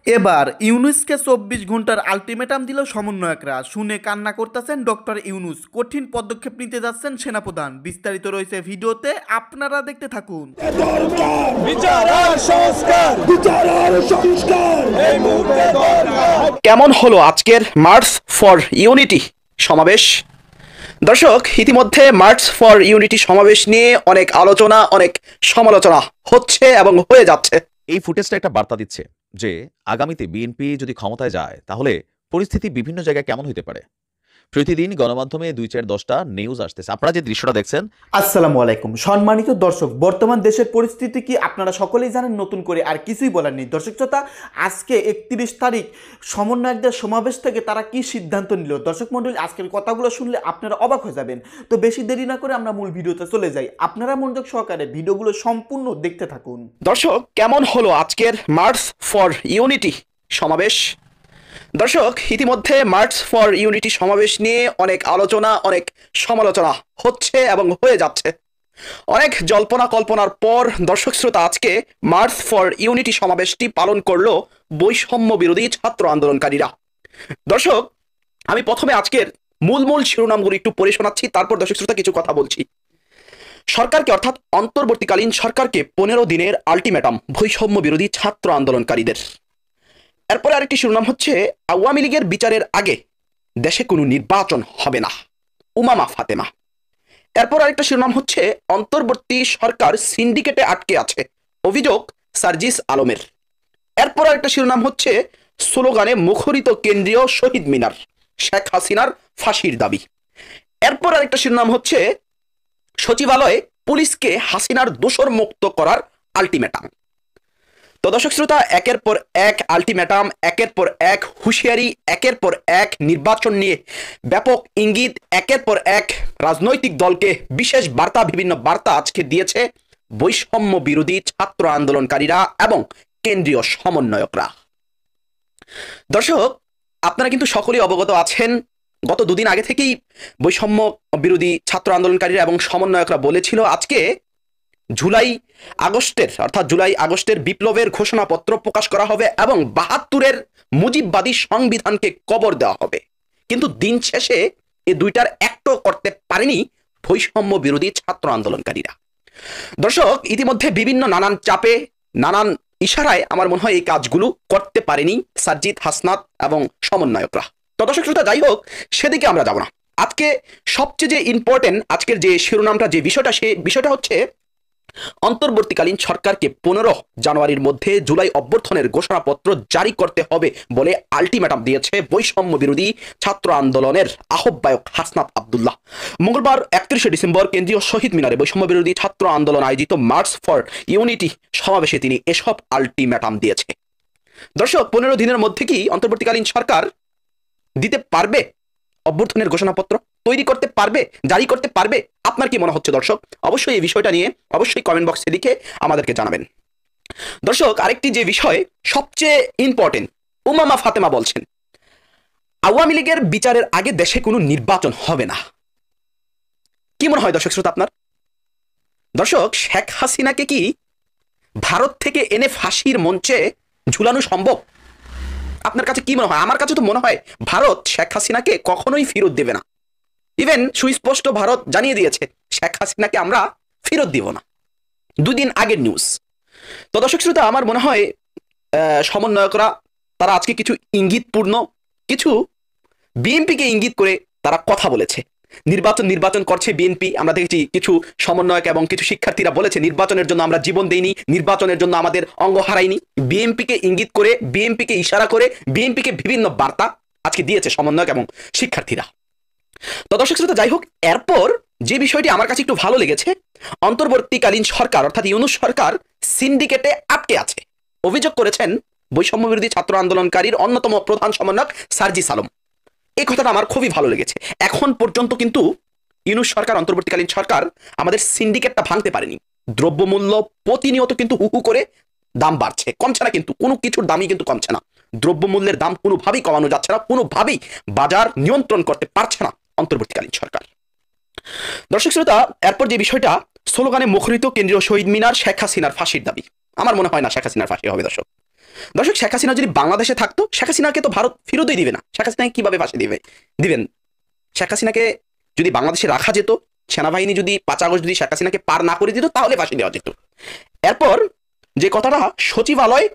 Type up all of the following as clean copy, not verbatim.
এবার ইউনুসকে ২৪ ঘন্টার আলটিমেটাম দিল সমন্বয়করা। শুনে কান্না করতেছেন ডক্টর ইউনুস। কঠিন পদক্ষেপ নিতে যাচ্ছেন সেনাপ্রধান। বিস্তারিত রয়েছে ভিডিওতে, আপনারা দেখতে থাকুন। দরকার বিচার আর সংস্কার, বিচার আর সংস্কার এই মুহূর্তে দরকার। কেমন হলো আজকের মার্চ ফর ইউনিটি সমাবেশ? দর্শক, ইতিমধ্যে মার্চ ফর ইউনিটি সমাবেশ নিয়ে অনেক আলোচনা, অনেক সমালোচনা হচ্ছে এবং হয়ে যাচ্ছে। এই ফুটেজটা একটা বার্তা দিচ্ছে যে আগামীতে বিএনপি যদি ক্ষমতায় যায় তাহলে পরিস্থিতি বিভিন্ন জায়গায় কেমন হতে পারে। প্রতিদিন গণমাধ্যমে ২-৪-১০টা নিউজ আসতেছে। আপনারা যে দৃশ্যটা দেখছেন। আসসালামু আলাইকুম সম্মানিত দর্শক, বর্তমান দেশের পরিস্থিতি কি আপনারা সকলেই জানেন, নতুন করে আর কিছুই বলার নেই। দর্শক শ্রোতা, আজকে ৩১ তারিখ সমন্বয়কদের সমাবেশ থেকে তারা কি সিদ্ধান্ত নিল, দর্শক মণ্ডলী আজকের কথাগুলো শুনলে আপনারা অবাক হয়ে যাবেন। তো বেশি দেরি না করে আমরা মূল ভিডিওতে চলে যাই। আপনারা মনোযোগ সহকারে ভিডিওগুলো সম্পূর্ণ দেখতে থাকুন। দর্শক, কেমন হলো আজকের মার্চ ফর ইউনিটি সমাবেশ? দর্শক, ইতিমধ্যে মার্চ ফর ইউনিটি সমাবেশ নিয়ে অনেক আলোচনা, অনেক সমালোচনা হচ্ছে এবং হয়ে যাচ্ছে। অনেক জল্পনা কল্পনার পর দর্শক শ্রোতা, আজকে মার্চ ফর ইউনিটি সমাবেশটি পালন করলো বৈষম্য বিরোধী ছাত্র আন্দোলনকারীরা। দর্শক, আমি প্রথমে আজকের মূল শিরোনামগুলো একটু পড়ে শোনাচ্ছি, তারপর দর্শক শ্রোতা কিছু কথা বলছি। সরকারকে, অর্থাৎ অন্তর্বর্তীকালীন সরকারকে ১৫ দিনের আলটিমেটাম বৈষম্য বিরোধী ছাত্র আন্দোলনকারীদের। এরপরে আরেকটি শিরোনাম হচ্ছে আওয়ামী লীগের বিচারের আগে দেশে কোনো নির্বাচন হবে না, উমামা ফাতেমা। এরপর আরেকটা শিরোনাম হচ্ছে অন্তর্বর্তী সরকার সিন্ডিকেটে আটকে আছে, অভিযোগ সার্জিস আলমের। এরপর আরেকটা শিরোনাম হচ্ছে স্লোগানে মুখরিত কেন্দ্রীয় শহীদ মিনার, শেখ হাসিনার ফাঁসির দাবি। এরপর আরেকটা শিরোনাম হচ্ছে সচিবালয়ে পুলিশকে হাসিনার দোষর মুক্ত করার আলটিমেটাম। তো দর্শক শ্রোতা, একের পর এক আলটিমেটাম, একের পর এক হুঁশিয়ারি, একের পর এক নির্বাচন নিয়ে ব্যাপক ইঙ্গিত, একের পর এক রাজনৈতিক দলকে বিশেষ বার্তা, বিভিন্ন বার্তা আজকে দিয়েছে বৈষম্য বিরোধী ছাত্র আন্দোলনকারীরা এবং কেন্দ্রীয় সমন্বয়করা। দর্শক, আপনারা কিন্তু সকলেই অবগত আছেন, গত দুদিন আগে থেকেই বৈষম্য বিরোধী ছাত্র আন্দোলনকারীরা এবং সমন্বয়করা বলেছিল আজকে জুলাই আগস্টের বিপ্লবের ঘোষণাপত্র প্রকাশ করা হবে এবং ৭২-এর মুজিববাদী সংবিধানকে কবর দেওয়া হবে। কিন্তু দিন শেষে এই দুইটার একটাও করতে পারেনি বৈষম্য বিরোধী ছাত্র আন্দোলনকারীরা। দর্শক, ইতিমধ্যে বিভিন্ন নানান চাপে, নানান ইশারায় আমার মনে হয় এই কাজগুলো করতে পারেনি সার্জিদ, হাসনাত এবং সমন্বয়করা। তো দর্শক শ্রোতা, যাই হোক, সেদিকে আমরা যাব না। আজকে সবচেয়ে যে ইম্পর্টেন্ট আজকের যে শিরোনামটা, যে বিষয়টা, সে বিষয়টা হচ্ছে অন্তর্বর্তীকালীন সরকারকে ১৫ জানুয়ারির মধ্যে জুলাই অভ্যর্থনের ঘোষণাপত্র জারি করতে হবে বলে আলটিমেটাম দিয়েছে বৈষম্য বিরোধী ছাত্র আন্দোলনের আহ্বায়ক হাসনাত আব্দুল্লাহ। মঙ্গলবার ৩১শে ডিসেম্বর কেন্দ্রীয় শহীদ মিনারে বৈষম্য বিরোধী ছাত্র আন্দোলন আয়োজিত মার্চ ফর ইউনিটি সমাবেশে তিনি এসব আলটিমেটাম দিয়েছে। দর্শক, ১৫ দিনের মধ্যে কি অন্তর্বর্তীকালীন সরকার দিতে পারবে অভ্যর্থনের ঘোষণাপত্র, তৈরি করতে পারবে, জারি করতে পারবে? আপনার কি মনে হচ্ছে দর্শক? অবশ্যই এই বিষয়টা নিয়ে অবশ্যই কমেন্ট বক্সে লিখে আমাদেরকে জানাবেন। দর্শক, আরেকটি যে বিষয় সবচেয়ে ইম্পর্টেন্ট, উমামা ফাতেমা বলছেন আওয়ামী লীগের বিচারের আগে দেশে কোনো নির্বাচন হবে না। কি মনে হয় দর্শক শ্রোতা আপনার? দর্শক, শেখ হাসিনাকে কি ভারত থেকে এনে ফাঁসির মঞ্চে ঝুলানো সম্ভব? আপনার কাছে কি মনে হয়? আমার কাছে তো মনে হয় ভারত শেখ হাসিনাকে কখনোই ফেরত দেবে না। ইভেন সুস্পষ্ট ভারত জানিয়ে দিয়েছে শেখ হাসিনাকে আমরা ফেরত দিব না, দুদিন আগের নিউজ। তো দর্শক শ্রোতা, আমার মনে হয় সমন্বয়করা তারা আজকে কিছু ইঙ্গিতপূর্ণ, কিছু বিএনপিকে ইঙ্গিত করে তারা কথা বলেছে। নির্বাচন করছে বিএনপি। আমরা দেখেছি কিছু সমন্বয়ক এবং কিছু শিক্ষার্থীরা বলেছে নির্বাচনের জন্য আমরা জীবন দেইনি, নির্বাচনের জন্য আমাদের অঙ্গ হারাইনি। বিএনপিকে ইঙ্গিত করে, বিএনপিকে ইশারা করে, বিএনপিকে বিভিন্ন বার্তা আজকে দিয়েছে সমন্বয়ক এবং শিক্ষার্থীরা। তো দর্শক শ্রোতা, যাই হোক, এরপর যে বিষয়টি আমার কাছে একটু ভালো লেগেছে, অন্তর্বর্তীকালীন সরকার অর্থাৎ ইউনূস সরকার সিন্ডিকেটে আটকে আছে, অভিযোগ করেছেন বৈষম্য বিরোধী ছাত্র আন্দোলনকারীর অন্যতম প্রধান সমন্বয়ক সার্জিস আলম। এই কথাটা আমার খুবই ভালো লেগেছে। এখন পর্যন্ত কিন্তু ইউনূস সরকার, অন্তর্বর্তীকালীন সরকার আমাদের সিন্ডিকেটটা ভাঙতে পারেনি। দ্রব্যমূল্য প্রতিনিয়ত কিন্তু হু করে দাম বাড়ছে, কমছে না, কিন্তু কোনো কিছুর দামই কিন্তু কমছে না। দ্রব্যমূল্যের দাম কোনোভাবেই কমানো যাচ্ছে না, কোনোভাবেই বাজার নিয়ন্ত্রণ করতে পারছে না অন্তর্বর্তীকালীন সরকার। দর্শক শ্রোতা, এরপর যে বিষয়টা, স্লোগানে মুখরিত কেন্দ্রীয় শহীদ মিনার, শেখ হাসিনার ফাঁসির দাবি। আমার মনে হয় না শেখ হাসিনার ফাঁসি হবে দর্শক। দর্শক, শেখ হাসিনা যদি বাংলাদেশে থাকতো, শেখ হাসিনাকে তো ভারত ফেরতই দিবে না। শেখ হাসিনাকে কিভাবে ফাঁসি দিবেন? শেখ হাসিনাকে যদি বাংলাদেশে রাখা যেত, সেনাবাহিনী যদি 5 আগস্ট যদি শেখ হাসিনাকে পার না করে দিত, তাহলে ফাঁসি দেওয়া যেত। এরপর যে কথাটা, সচিবালয়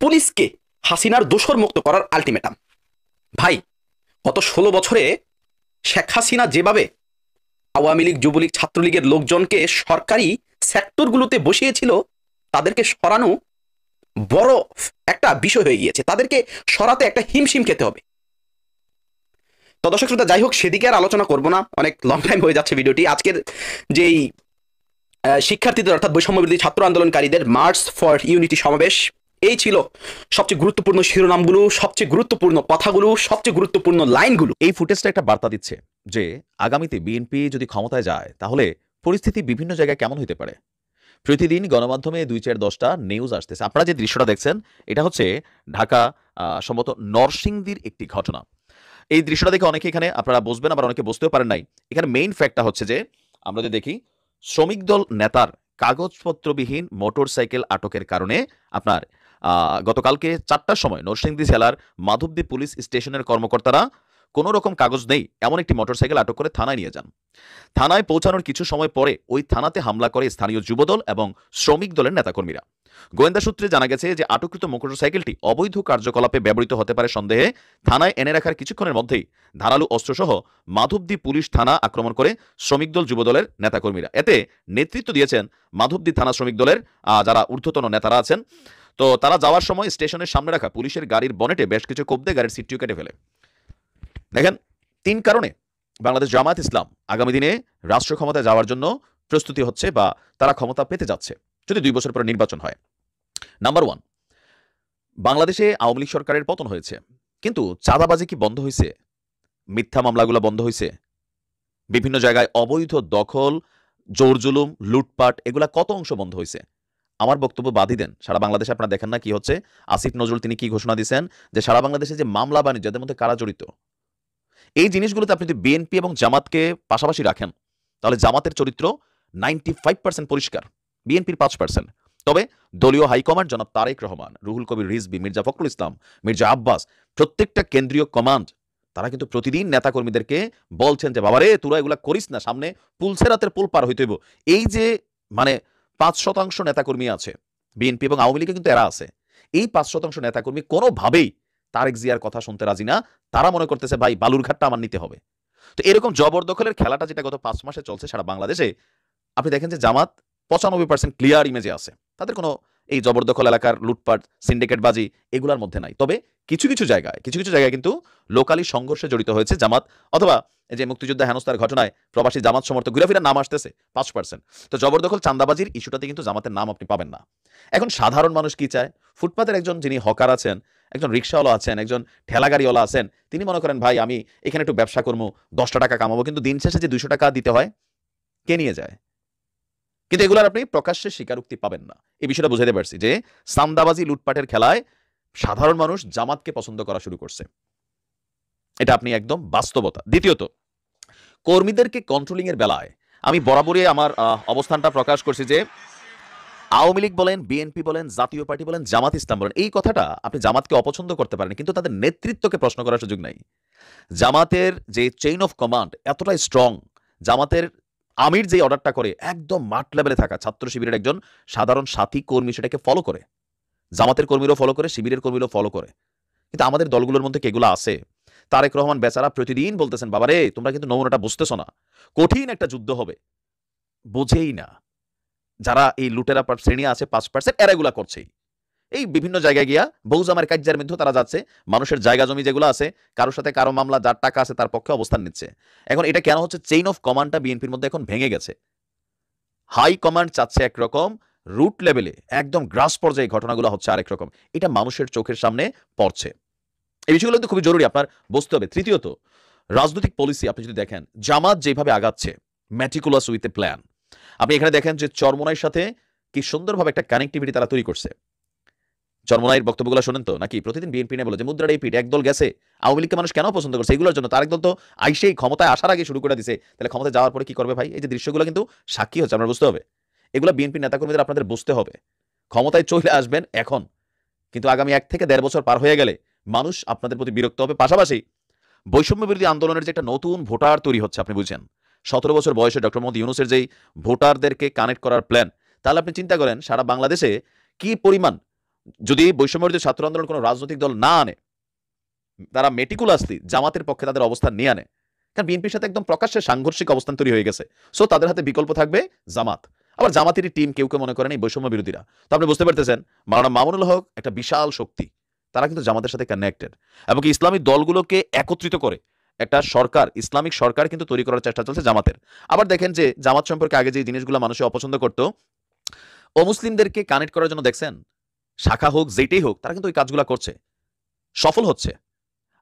পুলিশকে হাসিনার দোষর মুক্ত করার আলটিমেটাম। ভাই, গত 16 বছরে শেখ হাসিনা যেভাবে আওয়ামী লীগ, যুবলীগ, ছাত্রলীগের লোকজনকে সরকারি সেক্টরগুলোতে বসিয়েছিল, তাদেরকে সরানো বড় একটা বিষয় হয়ে গিয়েছে। তাদেরকে সরাতে একটা হিমশিম খেতে হবে। তো দর্শক শ্রোতা, যাই হোক, সেদিকে আর আলোচনা করব না, অনেক লং টাইম হয়ে যাচ্ছে ভিডিওটি। আজকের যেই শিক্ষার্থীদের অর্থাৎ বৈষম্য বিরোধী ছাত্র আন্দোলনকারীদের মার্চ ফর ইউনিটি সমাবেশ, এই ছিল সবচেয়ে গুরুত্বপূর্ণ শিরোনামগুলো, সবচেয়ে গুরুত্বপূর্ণ কথাগুলো, সবচেয়ে গুরুত্বপূর্ণ লাইনগুলো। এই ফুটেজটা একটা বার্তা দিচ্ছে যে আগামীতে বিএনপি যদি ক্ষমতায় যায় তাহলে পরিস্থিতি বিভিন্ন জায়গায় কেমন হতে পারে। প্রতিদিন গণমাধ্যমে 2-4-10টা নিউজ আসতেছে। আপনারা যে দৃশ্যটা দেখছেন এটা হচ্ছে ঢাকা সম্ভবত নরসিংদীর একটি ঘটনা। এই দৃশ্যটা দেখে অনেকে এখানে আপনারা বুঝবেন, আবার অনেকে বুঝতেও পারেন নাই। এখানে মেইন ফ্যাক্টটা হচ্ছে যে আমরা যে দেখি শ্রমিক দল নেতার কাগজপত্রবিহীন মোটরসাইকেল আটকের কারণে আপনার গতকালকে 4টার সময় নরসিংদী জেলার মাধবদী পুলিশ স্টেশনের কর্মকর্তারা কোনো রকম কাগজ নেই এমন একটি মোটরসাইকেল আটক করে থানায় নিয়ে যান। থানায় পৌঁছানোর কিছু সময় পরে ওই থানাতে হামলা করে স্থানীয় যুবদল এবং শ্রমিক দলের নেতাকর্মীরা। গোয়েন্দা সূত্রে জানা গেছে যে আটককৃত মোটরসাইকেলটি অবৈধ কার্যকলাপে ব্যবহৃত হতে পারে সন্দেহে থানায় এনে রাখার কিছুক্ষণের মধ্যেই ধারালো অস্ত্রসহ মাধবদী পুলিশ থানা আক্রমণ করে শ্রমিক দল যুবদলের নেতাকর্মীরা। এতে নেতৃত্ব দিয়েছেন মাধবদী থানা শ্রমিক দলের যারা ঊর্ধ্বতন নেতারা আছেন। তো তারা যাওয়ার সময় স্টেশনের সামনে রাখা পুলিশের গাড়ির বনেটে বেশ কিছু কোপ দিয়ে গাড়ির সিটটিও কেটে ফেলে। দেখেন, 3 কারণে বাংলাদেশ জামায়াত ইসলাম আগামী দিনে রাষ্ট্র ক্ষমতায় যাওয়ার জন্য প্রস্তুতি হচ্ছে বা তারা ক্ষমতা পেতে যাচ্ছে যদি 2 বছর পরে নির্বাচন হয়। নাম্বার 1, বাংলাদেশে আওয়ামী লীগ সরকারের পতন হয়েছে, কিন্তু চাঁদাবাজি কি বন্ধ হয়েছে? মিথ্যা মামলাগুলো বন্ধ হয়েছে? বিভিন্ন জায়গায় অবৈধ দখল, জোর জুলুম, লুটপাট, এগুলা কত অংশ বন্ধ হয়েছে? আমার বক্তব্য বাদই দেন, সারা বাংলাদেশে আপনারা দেখেন না কি হচ্ছে। আসিফ নজরুল তিনি কি ঘোষণা দিয়েছেন যে সারা বাংলাদেশে যে মামলা বাণিজ্য, যাদের মধ্যে কারা জড়িত, এই জিনিসগুলোতে আপনি যদি বিএনপি এবং জামাতকে পাশাপাশি রাখেন তাহলে জামাতের চরিত্র 95% পরিষ্কার, বিএনপির 5%। তবে দলীয় হাইকমান্ড জনাব তারেক রহমান, রুহুল কবির রিজভী, মির্জা ফখরুল ইসলাম, মির্জা আব্বাস, প্রত্যেকটা কেন্দ্রীয় কমান্ড তারা কিন্তু প্রতিদিন নেতাকর্মীদেরকে বলছেন যে বাবারে তোরা এগুলা করিস না, সামনে পুলসেরাতের পুল পার হইতে হইব। এই যে মানে 5% নেতাকর্মী আছে বিএনপি এবং আওয়ামী লীগে, কিন্তু এরা আছে। এই 5% নেতাকর্মী কোনোভাবেই তারেক জিয়ার কথা শুনতে রাজি না। তারা মনে করতেছে ভাই বালুরঘাটটা আমার নিতে হবে। তো এরকম জবরদখলের খেলাটা যেটা গত 5 মাসে চলছে সারা বাংলাদেশে, আপনি দেখেন যে জামাত 95% ক্লিয়ার ইমেজে আছে। তাদের কোনো এই জবরদখল এলাকার লুটপাট, সিন্ডিকেটবাজি এগুলোর মধ্যে নাই। তবে কিছু কিছু জায়গায় কিন্তু লোকালি সংঘর্ষে জড়িত হয়েছে জামাত, অথবা এই যে মুক্তিযোদ্ধা হেনস্থার ঘটনায় প্রবাসী জামাত সমর্থক ঘুরেফিরা নাম আসতেছে 5%। তো জবরদখল, চাঁদাবাজির ইস্যুটাতে কিন্তু জামাতের নাম আপনি পাবেন না। এখন সাধারণ মানুষ কি চায়? ফুটপাতের একজন যিনি হকার আছেন, একজন রিক্সাওয়ালা আছেন, একজন ঠেলাগাড়িওয়ালা আছেন, তিনি মনে করেন ভাই আমি এখানে একটু ব্যবসা করবো, 10টা টাকা কামাবো, কিন্তু দিন শেষে যে 200 টাকা দিতে হয় কে নিয়ে যায়? কিন্তু এগুলোর আপনি প্রকাশ্যে স্বীকারোক্তি পাবেন না। এই বিষয়টা বুঝাইতে পারছি যে চাঁদাবাজি, লুটপাটের খেলায় সাধারণ মানুষ জামাতকে পছন্দ করা শুরু করছে। এটা আপনি একদম বাস্তবতা। দ্বিতীয়ত, কর্মীদেরকে কন্ট্রোলিং এর বেলায় আমি বরাবরই আমার অবস্থানটা প্রকাশ করছি যে আওয়ামী লীগ বলেন, বিএনপি বলেন, জাতীয় পার্টি বলেন, জামাত ইসলাম বলেন, এই কথাটা আপনি জামাতকে অপছন্দ করতে পারেন, কিন্তু তাদের নেতৃত্বকে প্রশ্ন করার সুযোগ নাই। জামাতের যে চেইন অফ কমান্ড এতটাই স্ট্রং, জামাতের আমির যে অর্ডারটা করে একদম মাঠ লেভেলে থাকা ছাত্র শিবিরের একজন সাধারণ সাথী কর্মী সেটাকে ফলো করে, জামাতের কর্মীরাও ফলো করে, শিবিরের কর্মীরাও ফলো করে। কিন্তু আমাদের দলগুলোর মধ্যে কেগুলো আছে? তারেক রহমান বেচারা প্রতিদিন বলতেছেন বাবারে তোমরা কিন্তু নমুনাটা বুঝতেছ না, কঠিন একটা যুদ্ধ হবে, বোঝেই না। যারা এই লুটেরা শ্রেণী আছে 5%, এরা এগুলা করছেই। এই বিভিন্ন জায়গায় গিয়া বৌজামার কার্যের মধ্যে তারা যাচ্ছে, মানুষের জায়গা জমি যেগুলো আছে কারোর সাথে কারো মামলা, যার টাকা আছে তার পক্ষে অবস্থান নিচ্ছে। এখন এটা কেন হচ্ছে? চেইন অফ কমান্ডটা বিএনপির মধ্যে এখন ভেঙে গেছে। হাই কমান্ড চাচ্ছে একরকম, রুট লেভেলে একদম গ্রাস পর্যায়ে ঘটনাগুলো হচ্ছে আরেক রকম। এটা মানুষের চোখের সামনে পড়ছে। এই বিষয়গুলো কিন্তু খুবই জরুরি আপনার বুঝতে হবে। তৃতীয়ত, রাজনৈতিক পলিসি আপনি যদি দেখেন, জামাত যেভাবে আগাচ্ছে ম্যাটিকুলাস উইথ এ প্ল্যান, আপনি এখানে দেখেন যে চরমোনাইয়ের সাথে কি সুন্দরভাবে একটা কানেক্টিভিটি তারা তৈরি করছে। চরমোনাইয়ের বক্তব্যগুলো শোনেন তো নাকি? প্রতিদিন বিএনপি নিয়ে বলে যে মুদ্রার এই পিঠ, একদল গেছে, আওয়ামী লীগকে মানুষ কেন পছন্দ করছে? এগুলোর জন্য। তার একদল তো আইসেই ক্ষমতায় আসার আগে শুরু করে দিছে, তাহলে ক্ষমতায় যাওয়ার পরে কি করবে ভাই? এই যে দৃশ্যগুলো কিন্তু সাক্ষী হচ্ছে, আমরা বুঝতে হবে। এগুলো বিএনপি নেতাকর্মীদের আপনাদের বুঝতে হবে। ক্ষমতায় চলে আসবেন এখন, কিন্তু আগামী 1 থেকে 1.5 বছর পার হয়ে গেলে মানুষ আপনাদের প্রতি বিরক্ত হবে। পাশাপাশি বৈষম্য বিরোধী আন্দোলনের যে একটা নতুন ভোটার তৈরি হচ্ছে, আপনি বুঝছেন 17 বছর বয়সে ডক্টর মোহাম্মদ ইউনূসের যেই ভোটারদেরকে কানেক্ট করার প্ল্যান, তাহলে আপনি চিন্তা করেন সারা বাংলাদেশে কি পরিমাণ, যদি বৈষম্য বিরোধী ছাত্র আন্দোলন কোনো রাজনৈতিক দল না আনে, তারা মেটিকুলাসলি জামাতের পক্ষে তাদের অবস্থান নিয়ে আনে, কারণ বিএনপির সাথে একদম প্রকাশ্যে সাংঘর্ষিক অবস্থান তৈরি হয়ে গেছে। সো তাদের হাতে বিকল্প থাকবে জামাত। আবার জামাতেরই টিম কেউ কেউ মনে করেন এই বৈষম্য বিরোধীরা। তো আপনি বুঝতে পারতেছেন মাওলানা মামুনুল হক একটা বিশাল শক্তি, তারা কিন্তু জামাতের সাথে কানেক্টেড, এবং ইসলামী দলগুলোকে একত্রিত করে একটা সরকার, ইসলামিক সরকার কিন্তু তৈরি করার চেষ্টা চলছে জামাতের। আবার দেখেন যে জামাত সম্পর্কে আগে যে জিনিসগুলো মানুষ অপছন্দ করতো, অমুসলিমদেরকে কানেক্ট করার জন্য দেখছেন শাখা হোক যেটাই হোক, তারা কিন্তু ওই কাজগুলো করছে, সফল হচ্ছে।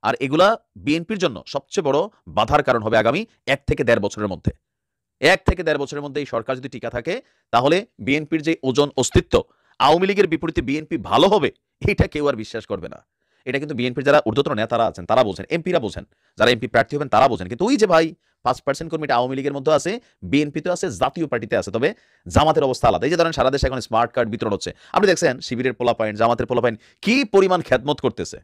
আর এগুলা বিএনপির জন্য সবচেয়ে বড় বাধার কারণ হবে আগামী 1 থেকে 1.5 বছরের মধ্যে। 1 থেকে 1.5 বছরের মধ্যে এই সরকার যদি টিকা থাকে, তাহলে বিএনপির যে ওজন অস্তিত্ব, আওয়ামী লীগের বিপরীতে বিএনপি ভালো হবে, এটা কেউ আর বিশ্বাস করবে না। এটা কিন্তু বিএনপির যারা ঊর্ধ্বতন নেতারা আছেন তারা বোঝেন, এমপিরা বোঝেন, যারা এমপি প্রার্থী হবেন তারা বোঝেন। কিন্তু ওই যে ভাই 5% কর্মীটা আওয়ামী লীগের মধ্যে আছে, বিএনপিতে আছে, জাতীয় পার্টিতে আছে, তবে জামাতের অবস্থা আলাদা। এই যে ধরেন সারা দেশে এখন স্মার্ট কার্ড বিতরণ হচ্ছে, আপনি দেখছেন শিবিরের পোলাপাইন, জামাতের পোলাপাইন কি পরিমাণ খেদমত করতেছে।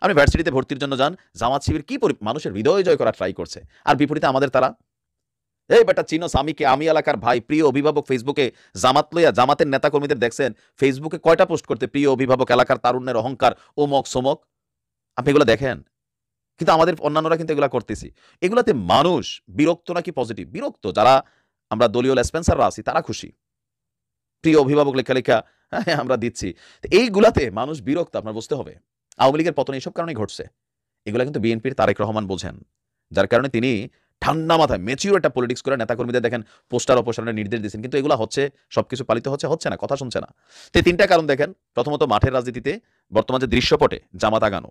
আপনি ভার্সিটিতে ভর্তির জন্য যান, জামাত শিবির কি মানুষের হৃদয় জয় করা ট্রাই করছে, আর বিপরীতে আমাদের তারা, এই বেটা চিনো স্বামীকে, আমি এলাকার ভাই, প্রিয় অভিভাবক, ফেসবুকে জামাত লইয়া জামাতের নেতা কর্মীদের দেখছেন ফেসবুকে কয়টা পোস্ট করতে, প্রিয় অভিভাবক, এলাকার তারুণ্যের অহংকার, ওমক সোমক, আপনি এগুলো দেখেন। কিন্তু আমাদের অন্যান্যরা কিন্তু এগুলো করতেছি। এগুলাতে মানুষ বিরক্ত নাকি পজিটিভ? বিরক্ত। যারা আমরা দলীয় লেসপেন্সাররা আছি তারা খুশি, প্রিয় অভিভাবক লেখা লেখা হ্যাঁ আমরা দিচ্ছি। তো এইগুলাতে মানুষ বিরক্ত, আপনার বুঝতে হবে। আওয়ামী লীগের পতন এইসব কারণেই ঘটছে। এগুলা কিন্তু বিএনপির তারেক রহমান বোঝেন, যার কারণে তিনি ঠান্ডা মাথায় ম্যাচিউর একটা পলিটিক্স করে নেতাকর্মীদের দেখেন পোস্টার অপসারণের নির্দেশ দিচ্ছেন, কিন্তু এগুলো হচ্ছে, সবকিছু পালিত হচ্ছে না, কথা শুনছে না। তো এই 3টা কারণ দেখেন। প্রথমত মাঠের রাজনীতিতে বর্তমান যে দৃশ্যপটে জামাত আগানো,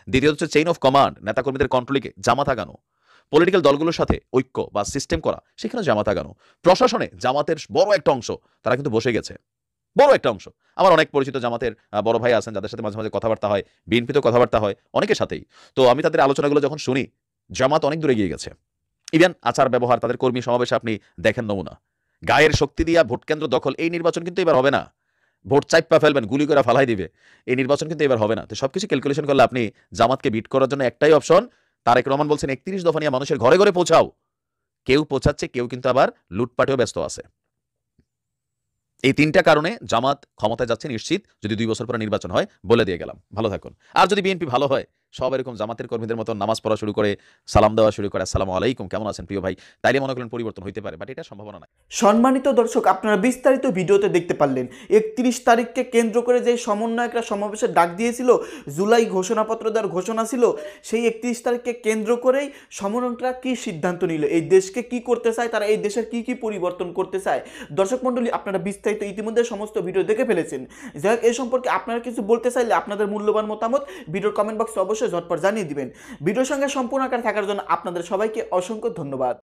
দ্বিতীয়ত হচ্ছে চেইন অফ কমান্ড, নেতাকর্মীদের কন্ট্রোলিংয়ে জামাত আগানো, পলিটিক্যাল দলগুলোর সাথে ঐক্য বা সিস্টেম করা, সেখানে জামাত আগানো, প্রশাসনে জামাতের বড় একটা অংশ তারা কিন্তু বসে গেছে, বড় একটা অংশ। আমার অনেক পরিচিত জামাতের বড় ভাই আছেন, যাদের সাথে মাঝে মাঝে কথাবার্তা হয়, বিএনপিতেও কথাবার্তা হয়, অনেকের সাথেই। তো আমি তাদের আলোচনাগুলো যখন শুনি, জামাত অনেক দূরে গিয়ে গেছে। ইভেন আচার ব্যবহার, তাদের কর্মী সমাবেশে আপনি দেখেন নমুনা। গায়ের শক্তি দিয়া ভোট কেন্দ্র দখল, এই নির্বাচন কিন্তু এবার হবে না। ভোট চাইপা ফেলবেন, গুলি করে ফালাই দিবে, এই নির্বাচন কিন্তু এবার হবে না। তো সবকিছু ক্যালকুলেশন করলে আপনি জামাতকে বিট করার জন্য একটাই অপশন, তারেক রহমান বলছেন 31 দফা নিয়ে মানুষের ঘরে ঘরে পৌঁছাও। কেউ পৌঁছাচ্ছে, কেউ কিন্তু আবার লুটপাটেও ব্যস্ত আছে। এই 3টা কারণে জামাত ক্ষমতায় যাচ্ছে নিশ্চিত, যদি 2 বছর পরে নির্বাচন হয়, বলে দিয়ে গেলাম। ভালো থাকুন। আর যদি বিএনপি ভালো হয়, সব এরকম জামাতের কর্মীদের মতো নামাজ পড়া শুরু করে, সালাম দেওয়া শুরু করে, আসসালামু আলাইকুম, কেমন আছেন প্রিয় ভাই, তাইলে মনে করেন পরিবর্তন হইতে পারে, বাট এটা সম্ভাবনা নাই। সম্মানিত দর্শক, আপনারা বিস্তারিত ভিডিওতে দেখতে পারলেন 31 তারিখকে কেন্দ্র করে যে সমন্বয়করা সমাবেশের ডাক দিয়েছিল, জুলাই ঘোষণাপত্র দেওয়ার ঘোষণা ছিল, সেই 31 তারিখকে কেন্দ্র করেই সমন্বয়করা কি সিদ্ধান্ত নিল, এই দেশকে কি করতে চায়, তারা এই দেশের কি কি পরিবর্তন করতে চায়। দর্শক মণ্ডলী, আপনারা বিস্তারিত ইতিমধ্যে সমস্ত ভিডিও দেখে ফেলেছেন। যাই হোক, এই সম্পর্কে আপনারা কিছু বলতে চাইলে আপনাদের মূল্যবান মতামত ভিডিওর কমেন্ট বক্সে অবশ্যই ঝটপট জানিয়ে দিবেন। ভিডিওর সঙ্গে সম্পূর্ণ আকারে থাকার জন্য আপনাদের সবাইকে অসংখ্য ধন্যবাদ।